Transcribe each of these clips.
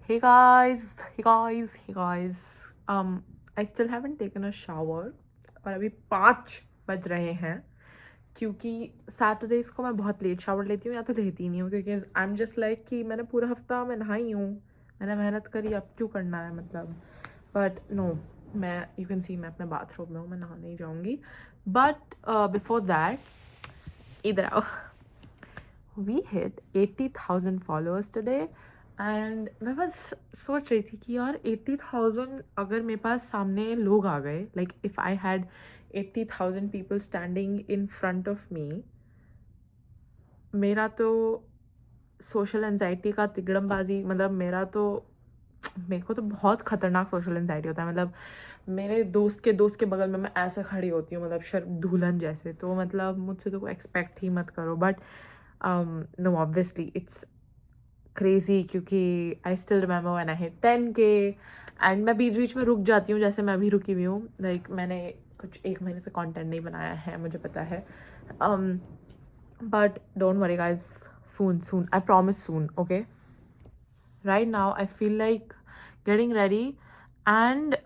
Hey guys, hey guys, hey guys. I still haven't taken a shower और अभी 5 बज रहे हैं क्योंकि सैटरडेज को मैं बहुत लेट शावर लेती हूँ या तो लेती ही नहीं हूँ क्योंकि आई एम जस्ट लाइक कि मैंने पूरा हफ्ता मैं नहाई हूँ, मैंने मेहनत करी, अब क्यों करना है मतलब. बट नो, मैं यू कैन सी मैं अपने बाथरूम में हूँ, मैं नहाने ही जाऊँगी. बट बिफोर दैट इधर आओ. We hit 80,000 followers today and मैं बस सोच रही थी कि यार 80,000 अगर मेरे पास सामने लोग आ गए, like if I had 80,000 people standing in front of me, मेरा तो सोशल एंजाइटी का तिगड़मबाजी, मतलब मेरे को तो बहुत खतरनाक सोशल एंजाइटी होता है. मतलब मेरे दोस्त के बगल में मैं ऐसे खड़ी होती हूँ, मतलब शर्म दुल्हन जैसे. तो मतलब मुझसे तो एक्सपेक्ट ही मत करो. But no, obviously it's crazy क्योंकि I still remember when I hit 10K and मैं बीच बीच में रुक जाती हूँ, जैसे मैं अभी रुकी हुई हूँ. लाइक मैंने कुछ 1 महीने से कंटेंट नहीं बनाया है, मुझे पता है. But don't worry guys, soon, I promise soon, okay? Right now I feel like getting ready and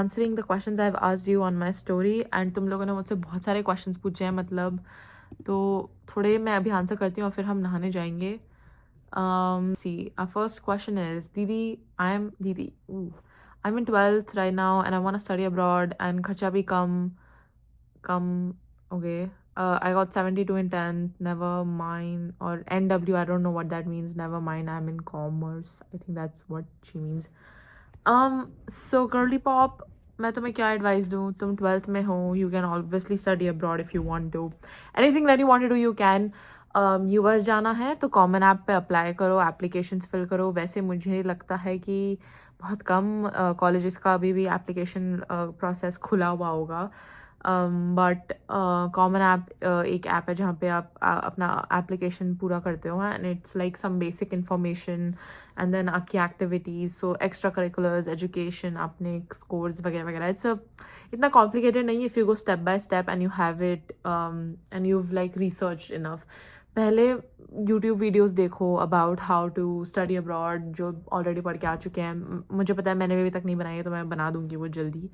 answering the questions I've asked you on my story. and तुम लोगों ने मुझसे बहुत सारे questions पूछे हैं, मतलब तो थोड़े मैं अभी आंसर करती हूँ और फिर हम नहाने जाएंगे. See, our first question is, Didi, I'm in 12th right now and I want to study abroad and kharcha bhi come, okay. I got 72 in 10th, never mind, or NW, I don't know what that means, never mind, I'm in commerce, I think that's what she means. So girly pop, मैं तुम्हें क्या advice दूँ? तुम 12th में हो, you can obviously study abroad if you want to. Anything that you want to do you can. US जाना है तो कॉमन ऐप पे अप्लाई करो, एप्लीकेशंस फिल करो. वैसे मुझे लगता है कि बहुत कम कॉलेजेस का अभी भी एप्लीकेशन प्रोसेस खुला हुआ होगा. बट कॉमन ऐप एक ऐप है जहाँ पे आप अपना एप्लीकेशन पूरा करते हो, and it's like some basic information and then आपकी activities, so extracurriculars, education, अपने स्कोर्स वगैरह वगैरह. इतना कॉम्प्लिकेटेड नहीं है if you go step by step and you have it and you like research enough. पहले यूट्यूब वीडियोस देखो about how to study abroad, जो ऑलरेडी पढ़ के आ चुके हैं. मुझे पता है मैंने अभी तक नहीं बनाई है, तो मैं बना दूंगी वो जल्दी.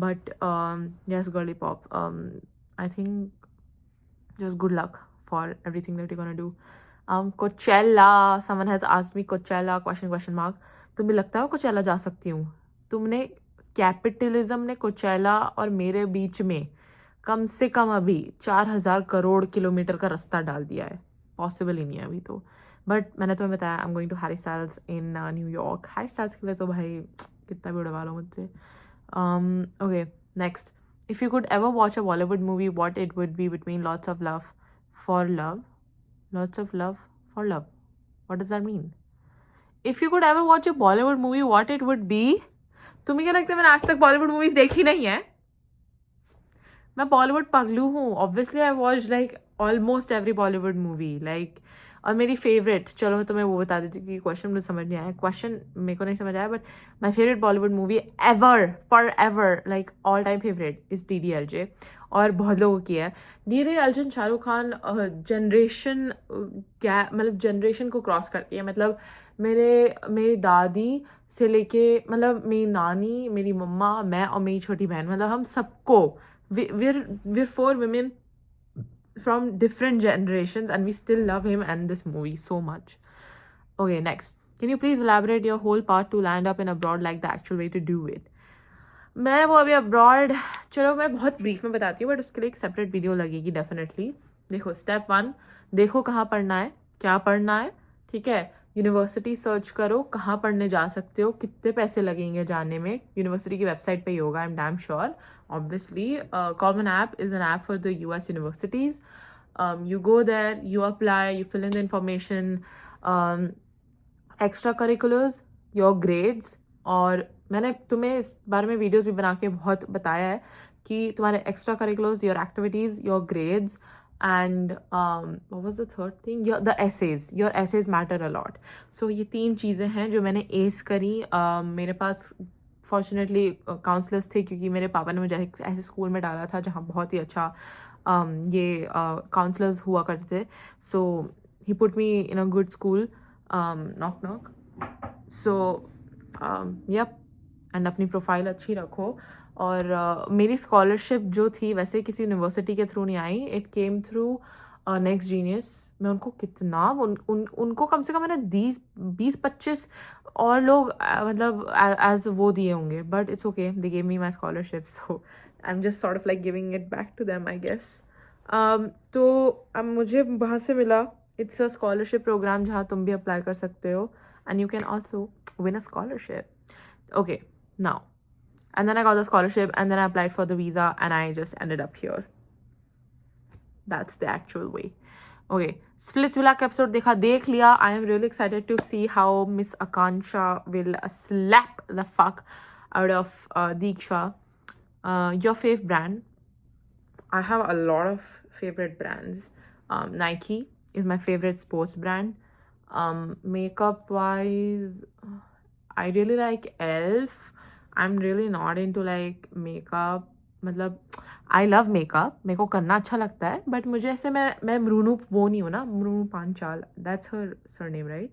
But yes, girly pop, I think just good luck for everything that you're gonna do. Coachella, someone has asked me Coachella question mark. तुम्हें लगता है Coachella जा सकती हूँ? तुमने कैपिटलिज्म ने Coachella और मेरे बीच में कम से कम अभी 4,000 करोड़ किलोमीटर का रास्ता डाल दिया है. पॉसिबल ही नहीं है अभी तो. बट मैंने तुम्हें बताया, I am going to Harry Styles in New York. Harry Styles के लिए तो भाई कितना भी उड़वा लो मुझसे. Okay, next. If you could ever watch a Bollywood movie, what it would be between lots of love for love? Lots of love for love. What does that mean? If you could ever watch a Bollywood movie, what it would be? तुम्हें क्या लगता है मैंने आज तक Bollywood movies देखी नहीं है? मैं बॉलीवुड पगलू हूँ. Obviously I watch like almost every Bollywood movie, like. और मेरी फेवरेट, चलो मैं तुम्हें वो बता देती कि क्वेश्चन मुझे समझ नहीं आया. क्वेश्चन मेरे को नहीं समझ आया, but my favourite Bollywood movie ever, for ever, like all time favourite is DDLJ. और बहुत लोगों की है. DDLJ शाहरुख खान जनरेशन मतलब जनरेशन को क्रॉस करती है. मतलब मेरी दादी से लेके, मतलब मेरी नानी, मेरी मम्मा, मैं और मेरी छोटी बहन, मतलब हम सबको, we're 4 women from different generations and we still love him and this movie so much. Okay, next. Can you please elaborate your whole part to land up in abroad, like the actual way to do it? मैं वो अभी abroad, चलो मैं बहुत brief में बताती हूँ, but उसके लिए एक सेपरेट वीडियो लगेगी डेफिनेटली. देखो, स्टेप 1, देखो कहाँ पढ़ना है, क्या पढ़ना है, ठीक है. यूनिवर्सिटी सर्च करो, कहाँ पढ़ने जा सकते हो, कितने पैसे लगेंगे जाने में. यूनिवर्सिटी की वेबसाइट पे ही होगा, I am damn sure. Obviously, Common App is an app for the US universities. You go there, you apply, you fill in the information, extracurriculars, your grades. और मैंने तुम्हें इस बारे में वीडियोस भी बना के बहुत बताया है कि तुम्हारे extra curriculars, your activities, your grades, and what was the third thing? The essays. Your essays matter a lot. So ये 3 चीज़ें हैं जो मैंने एस करी. मेरे पास फॉर्चुनेटली काउंसलर्स थे, क्योंकि मेरे पापा ने मुझे ऐसे स्कूल में डाला था जहाँ बहुत ही अच्छा ये काउंसलर्स हुआ करते थे. So he put me in a good school. Knock knock. So yup, and अपनी प्रोफाइल अच्छी रखो। और मेरी स्कॉलरशिप जो थी वैसे किसी यूनिवर्सिटी के थ्रू नहीं आई, it came through Next Genius. मैं उनको कितना उनको कम से कम मैंने 20-25 और लोग मतलब एज वो दिए होंगे, but it's okay, they gave me my scholarship, so I am just sort of like giving it back to them I guess. तो अब मुझे वहाँ से मिला, इट्स अ स्कॉलरशिप प्रोग्राम जहाँ तुम भी अप्लाई कर सकते हो, and you can also win a scholarship. Okay, now, and then I got the scholarship, and then I applied for the visa, and I just ended up here. That's the actual way. Okay, Splitsvilla episode देख लिया. I am really excited to see how Miss Akansha will slap the fuck out of Deeksha. Your fave brand? I have a lot of favorite brands. Nike is my favorite sports brand. Makeup wise, I really like ELF. I'm really not into like makeup. मतलब I love makeup, मेरे को करना अच्छा लगता है, but मुझे ऐसे मैं मृणु वो नहीं हूँ ना, मृणु Panchal, that's her surname, right?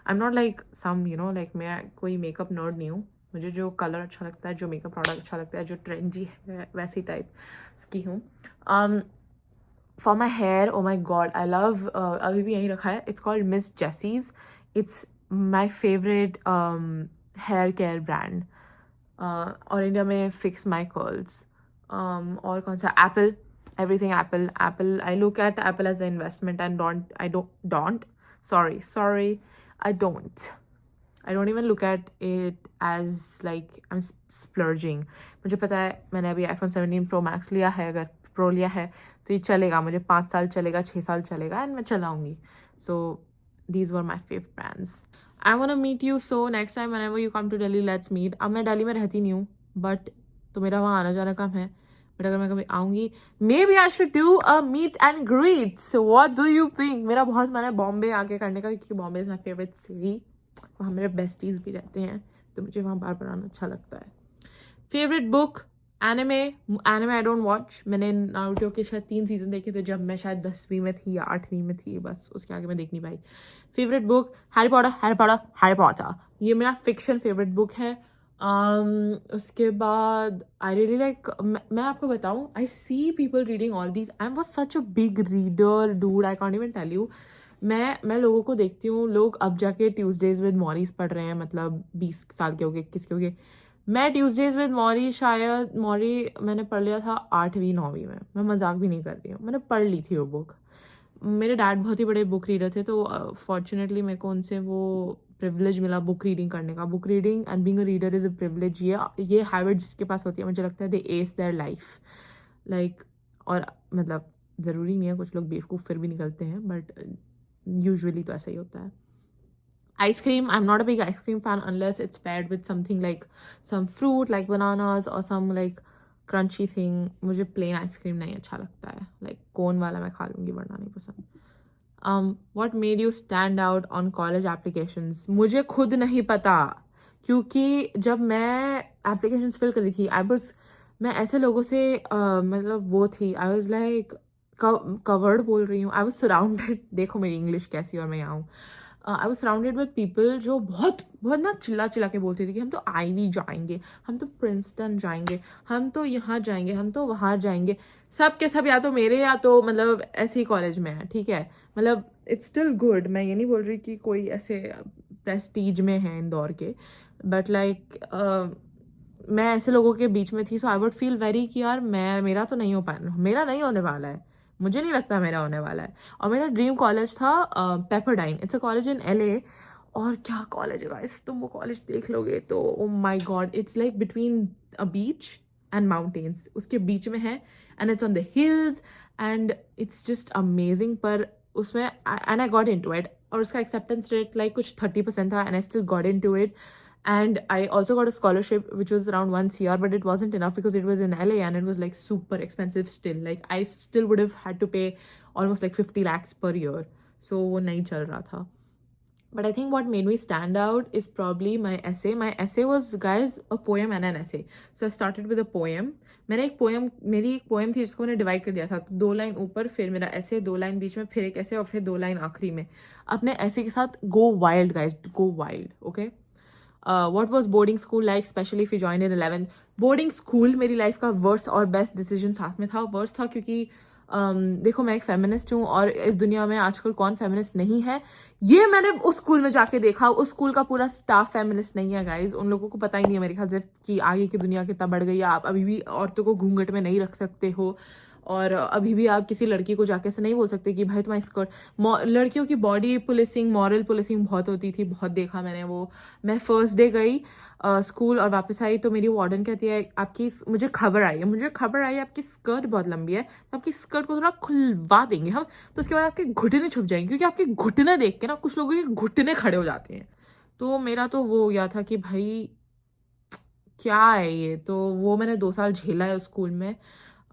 I'm not like some, you know, like मैं कोई मेकअप नर्ड नहीं हूँ। मुझे जो कलर अच्छा लगता है, जो मेकअप प्रोडक्ट अच्छा लगता है, जो ट्रेंडी है, वैसी टाइप की हूँ। For my hair, oh my god, I love, अभी भी यहीं रखा है, it's called Miss Jessie's. It's my favourite hair care brand. और इंडिया में फिक्स माई कर्ल्स। और कौन सा, Apple, everything Apple. I look at Apple as an investment and I don't even look at it as like I'm splurging. मुझे पता है मैंने अभी iPhone 17 Pro Max लिया है, अगर Pro लिया है तो ये चलेगा, मुझे 5 साल चलेगा, 6 साल चलेगा, एंड मैं चलाऊंगी. So these were my favorite brands. I want to meet you, so next time whenever you come to Delhi, let's meet. अब मैं दिल्ली में रहती नहीं हूँ, बट तो मेरा वहाँ आना जाना कम है, बट अगर मैं कभी आऊँगी, maybe I should do a meet and greet. So what do you think? मेरा बहुत मन है बॉम्बे आके करने का, क्योंकि Bombay is my favourite city, वहाँ मेरे बेस्टीज भी रहते हैं, तो मुझे वहाँ बार बार आना अच्छा लगता है. Favourite book, anime I don't watch. मैंने नारुतो के शायद 3 सीजन देखे थे जब मैं शायद 10वीं में थी या 8वीं में थी, बस उसके आगे मैं देख नहीं पाई. Favourite book, Harry Potter. ये मेरा फिक्शन फेवरेट बुक है. उसके बाद आई रियली लाइक, मैं आपको बताऊँ, I see people reading all these. I was such a big reader dude, I can't even tell you. मैं लोगों को देखती हूँ, लोग अब जाके ट्यूजडेज विद मॉरीज पढ़ रहे हैं, मतलब 20 साल के हो गए, किसके हो गए. मैं ट्यूजडेज विद मॉरी, शायद मॉरी मैंने पढ़ लिया था 8वीं 9वीं में. मैं मजाक भी नहीं कर रही हूँ, मैंने पढ़ ली थी वो बुक. मेरे डैड बहुत ही बड़े बुक रीडर थे, तो फॉर्चुनेटली मेरे को उनसे वो प्रिविलेज मिला बुक रीडिंग करने का. Book reading and being a reader is a privilege. ये हैबिट जिसके पास होती है, मुझे लगता है दे एस देयर लाइफ लाइक. और मतलब ज़रूरी नहीं है, कुछ लोग बेवकूफ़ फिर भी निकलते हैं, बट यूजुअली तो ऐसा ही होता है. Ice cream, I'm not a big ice cream fan unless it's paired with something like some fruit like bananas or some like crunchy thing. मुझे plain ice cream नहीं अच्छा लगता है, like cone वाला मैं खा लूँगी, वरना नहीं पसंद. What made you stand out on college applications? मुझे खुद नहीं पता, क्योंकि जब मैं applications fill करी थी, मैं ऐसे लोगों से मतलब वो थी, I was like covered बोल रही हूँ, I was surrounded. देखो मेरी इंग्लिश कैसी, और मैं यहाँ हूँ. I was surrounded with people जो बहुत बहुत ना चिल्ला कि बोलती थी कि हम तो आईवी जाएंगे, हम तो प्रिंसटन जाएंगे, हम तो यहाँ जाएंगे, हम तो वहाँ जाएंगे. सब के सब या तो मेरे या तो मतलब ऐसे ही कॉलेज में है, ठीक है, मतलब इट्स स्टिल गुड. मैं ये नहीं बोल रही कि कोई ऐसे प्रेस्टीज में है इंदौर के, बट लाइक मैं ऐसे लोगों के बीच में थी, सो आई वुड फील वेरी कि यार मेरा तो नहीं हो पाया, मेरा नहीं होने वाला है, मुझे नहीं लगता मेरा होने वाला है. और मेरा ड्रीम कॉलेज था Pepperdine. It's a college in LA. और क्या कॉलेज है गाइस, तुम वो कॉलेज देख लोगे तो ओ my God, it's like between a beach and mountains, उसके बीच में है, and it's on the hills, and it's just amazing. पर उसमें and I got into it, और उसका एक्सेप्टेंस रेट लाइक कुछ 30% था, and I still got into it. And I also got a scholarship which was around 1 CR, but it wasn't enough because it was in LA and it was like super expensive still. Like I still would have had to pay almost like 50 lakhs per year. So वो नहीं चल रहा था. But I think what made me stand out is probably my essay. My essay was, guys, a poem and an essay. So I started with a poem. मेरी एक poem थी जिसको मैंने डिवाइड कर दिया था, तो 2 लाइन ऊपर, फिर मेरा ऐसे, 2 लाइन बीच में, फिर एक ऐसे, और फिर 2 लाइन आखिरी में. अपने ऐसे के साथ go wild guys, go wild. Okay. What was boarding school like, especially if you joined in 11th? Boarding school मेरी लाइफ का वर्स्ट और बेस्ट डिसीजन साथ में था. वर्स्ट था क्योंकि देखो, मैं एक फेमिनिस्ट हूँ और इस दुनिया में आजकल कौन फेमिनिस्ट नहीं है, ये मैंने उस स्कूल में जाके देखा. उस स्कूल का पूरा स्टाफ फेमिनिस्ट नहीं है गाइज. उन लोगों को पता ही नहीं है मेरे ख्याल से कि आगे की दुनिया कितना बढ़ गई है. आप अभी भी औरतों को घूंघट में नहीं रख सकते हो, और अभी भी आप किसी लड़की को जाके से नहीं बोल सकते कि भाई तुम्हारी स्कर्ट. लड़कियों की बॉडी पुलिसिंग, मॉरल पुलिसिंग बहुत होती थी, बहुत देखा मैंने वो. मैं फर्स्ट डे गई स्कूल और वापस आई तो मेरी वार्डन कहती है आपकी, मुझे खबर आई है आपकी स्कर्ट बहुत लंबी है, तो आपकी स्कर्ट को थोड़ा खुलवा देंगे हम, तो उसके बाद आपके घुटने छुप जाएंगे, क्योंकि आपके घुटने देख के ना कुछ लोगों के घुटने खड़े हो जाते हैं. तो मेरा तो वो हो गया था कि भाई क्या है ये. तो वो मैंने 2 साल झेला है उस स्कूल में.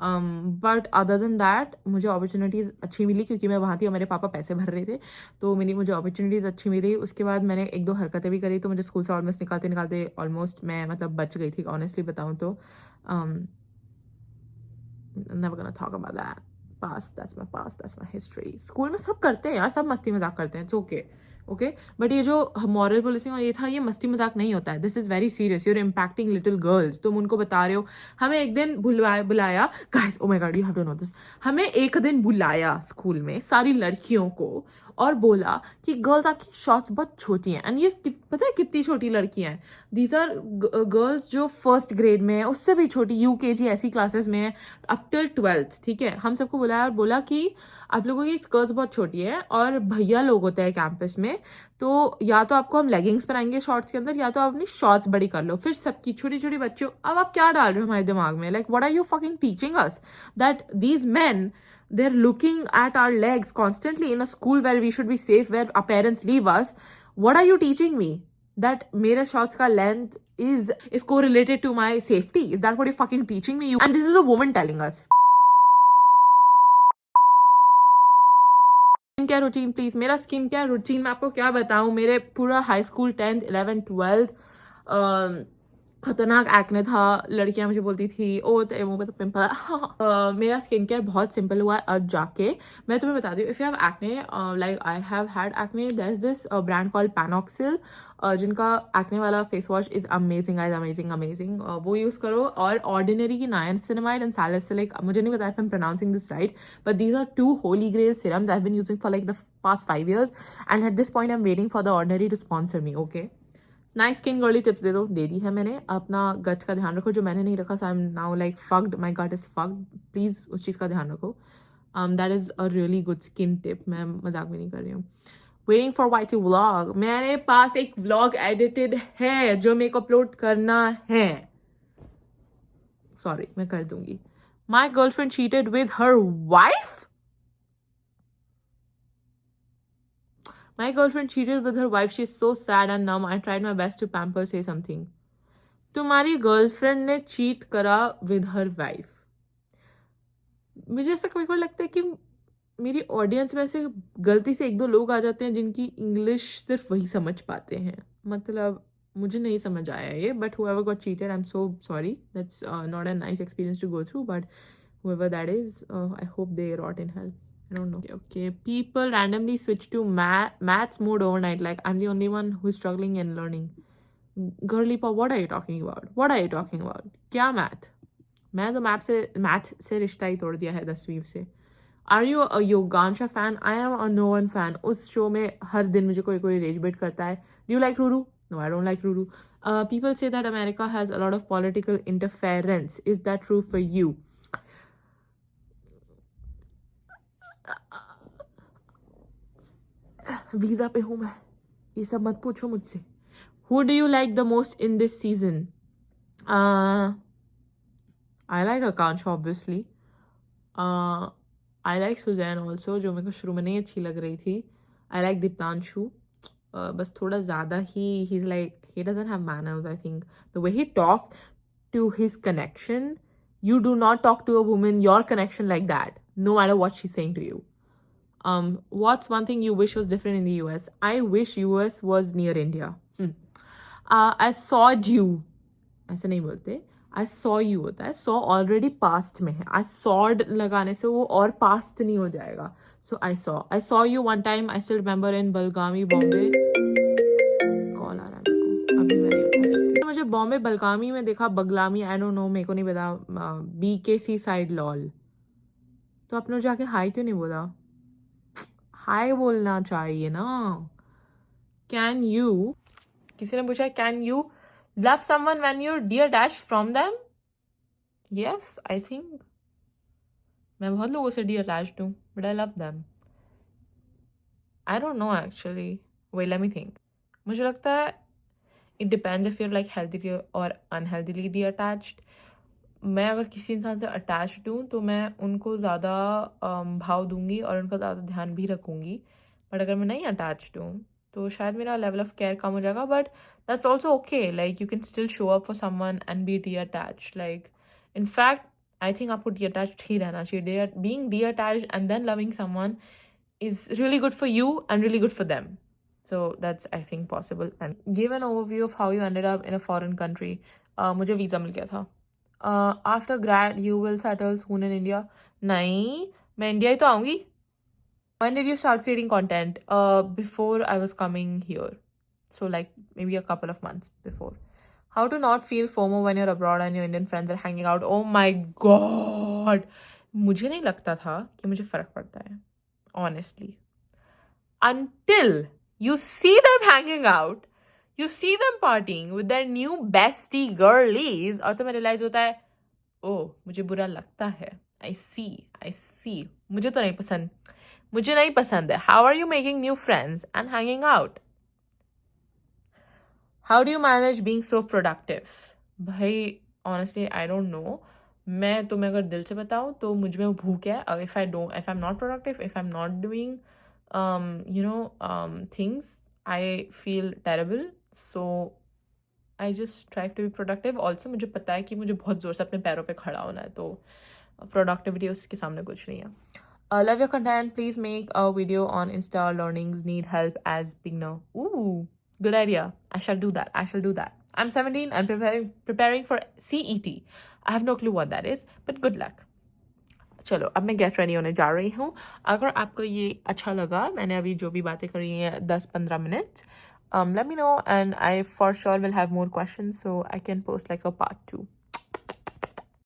बट अदर देन दैट मुझे अपॉर्चुनिटीज़ अच्छी मिली, क्योंकि मैं वहाँ थी और मेरे पापा पैसे भर रहे थे, तो मुझे अपॉर्चुनिटीज़ अच्छी मिली. उसके बाद मैंने 1-2 हरकतें भी करी, तो मुझे स्कूल से ऑलमोस्ट निकालते ऑलमोस्ट मैं मतलब बच गई थी, ऑनेस्टली बताऊँ तो. never gonna talk about that. Past, that's my history. School में सब करते हैं यार, सब मस्ती मजाक करते हैं, इट्स ओके. ओके. बट ये जो मॉरल पुलिसिंग और ये था, ये मस्ती मजाक नहीं होता है. This is very serious. You are impacting little girls. तुम उनको बता रहे हो. हमें एक दिन बुलाया guys, oh my god, you have to know this. हमें एक दिन बुलाया स्कूल में सारी लड़कियों को और बोला कि गर्ल्स आपकी शॉर्ट्स बहुत छोटी हैं. एंड ये पता है कितनी छोटी लड़कियां हैं. दीज आर गर्ल्स जो फर्स्ट ग्रेड में है, उससे भी छोटी, यूकेजी ऐसी क्लासेस में है, अप टिल 12th. ठीक है. हम सबको बुलाया और बोला कि आप लोगों की स्कर्ट्स बहुत छोटी है और भैया लोग होते हैं कैंपस में, तो या तो आपको हम लेगिंग्स पहनाएंगे शॉर्ट्स के अंदर, या तो आप अपनी शॉर्ट्स बड़ी कर लो. फिर सबकी छोटी छोटी बच्चों, अब आप क्या डाल रहे हो हमारे दिमाग में? Like what are you fucking teaching us that these men, they're looking at our legs constantly in a school where we should be safe, where our parents leave us. What are you teaching me? That mere shorts ka length is correlated to my safety? Is that what you're fucking teaching me? And this is a woman telling us. Skin care routine please. मेरा skin care routine मैं आपको क्या बताऊं. मेरे पूरा high school 10th 11th 12th खतरनाक acne था. लड़कियां मुझे बोलती थी ओ तेरे मुंह पे तो पिंपल है. मेरा स्किन केयर बहुत सिंपल हुआ है अब जाके. मैं तुम्हें बताती हूँ. If you have acne, like I have had acne, there is this brand called PanOxyl, जिनका एक्ने वाला face wash is amazing guys, amazing. वो यूज करो. और ऑर्डिनरी की नाइसिनामाइड एंड सैलिसिलिक, मुझे नहीं पता if I am pronouncing this right, but these are 2 holy grail serums I've been using for like the past 5 years, and at this point I'm waiting for the Ordinary to sponsor me. Okay. Nice skin girly tips दे दी है मैंने. अपना गट का ध्यान रखो, जो मैंने नहीं रखा. So I am now like fucked, my gut is fucked. Please उस चीज़ का ध्यान रखो. That is a really good skin tip. मैं मजाक भी नहीं कर रही हूँ. Waiting for YT vlog. मेरे पास एक व्लॉग एडिटेड है जो मेरे को अपलोड करना है. सॉरी, मैं कर दूंगी. My girlfriend cheated with her wife. My girlfriend cheated with her wife. She's so sad and numb. I tried my best to pamper, say something. तुम्हारी गर्लफ्रेंड ने चीट करा विद हर वाइफ. मुझे ऐसा कभी कभी लगता है कि मेरी ऑडियंस में से गलती से 1-2 लोग आ जाते हैं जिनकी इंग्लिश सिर्फ वही समझ पाते हैं. मतलब मुझे नहीं समझ आया ये. But whoever got cheated, I'm so sorry. That's not a nice experience to go through. But whoever that is, I hope they rot in hell. I don't know. Okay. People randomly switch to maths mode overnight. Like I'm the only one who's struggling and learning. Girly pa, what are you talking about? क्या math? मैं तो math से रिश्ता ही तोड़ दिया है 10वीं से. Are you a Yogansha fan? I am a no one fan. उस शो में हर दिन मुझे कोई रेज बेट करता है. Do you like Ruru? No, I don't like Ruru. People say that America has a lot of political interference. Is that true for you? Visa पे हूं मैं, ये सब मत पूछो मुझसे. Who do you like the most in this season? I like Akansha obviously. I like Suzanne also, जो मेरे को शुरू में नहीं अच्छी लग रही थी. I like Diptanshu. बस थोड़ा ज़्यादा ही he's like, he doesn't have manners. I think the way he talked to his connection, you do not talk to a woman, your connection like that, no matter what she's saying to you. What's one thing you wish was different in the US? I wish US was near India. I saw you. ऐसे नहीं बोलते. I saw you होता है. Saw already past में है. I sawed लगाने से वो और past नहीं हो जाएगा. So I saw. I saw you one time. I still remember in Belgaum, Bombay. Call आ रहा है मेरे को. अभी मैं नहीं उठा सकती. मुझे बॉम्बे बलगामी में देखा. बगलामी I don't know. मेरे को नहीं पता. BKC side lol. तो आपने जाके हाई क्यों नहीं बोला? हाई बोलना चाहिए ना. कैन यू, किसी ने पूछा can you love someone when you detach from them? Yes I think मैं बहुत लोगों से डियर डैश्ड हूँ, but I love them. I don't know actually. Wait let me think. मुझे लगता है it depends if you're like healthy और unhealthily dear attached. मैं अगर किसी इंसान से अटैच्ड हूँ तो मैं उनको ज़्यादा भाव दूंगी और उनका ज़्यादा ध्यान भी रखूँगी. बट अगर मैं नहीं अटैच्ड हूँ तो शायद मेरा लेवल ऑफ केयर कम हो जाएगा. But that's also okay. Like you can still show up for someone and be detached. Like in fact I think आपको डी अटैच्ड ही रहना चाहिए. Being detached and then loving someone is really good for you and really good for them. So that's I think possible. And give an overview of how you ended up in a foreign country. मुझे visa मिल गया था. After grad you will settle soon in India. नहीं, मैं India ही तो आऊँगी. When did you start creating content? Before I was coming here. So like maybe a couple of months before. How to not feel FOMO when you're abroad and your Indian friends are hanging out? Oh my god. मुझे नहीं लगता था कि मुझे फ़र्क पड़ता है. Honestly, until you see them hanging out, you see them partying with their new bestie girlies, और तुम्हें realize होता है, oh, मुझे बुरा लगता है. I see. मुझे तो नहीं पसंद है. How are you making new friends and hanging out? How do you manage being so productive? भाई, honestly, I don't know. मैं तुम्हें अगर दिल से बताऊँ तो मुझ में भूख है. if I'm not productive, if I'm not doing things, I feel terrible. So I just strive to be productive. Also मुझे पता है कि मुझे बहुत ज़ोर से अपने पैरों पे खड़ा होना है, तो productivity उसके सामने कुछ नहीं है. Love your content. Please make a video on Insta learnings. Need help as beginner. Ooh, good idea. I shall do that. I'm 17 and preparing for CET. I have no clue what that is, but good luck. चलो अब मैं get ready होने जा रही हूँ. अगर आपको ये अच्छा लगा, मैंने अभी जो भी बातें करी हैं 10-15 minute, let me know and I for sure will have more questions so I can post like a part 2.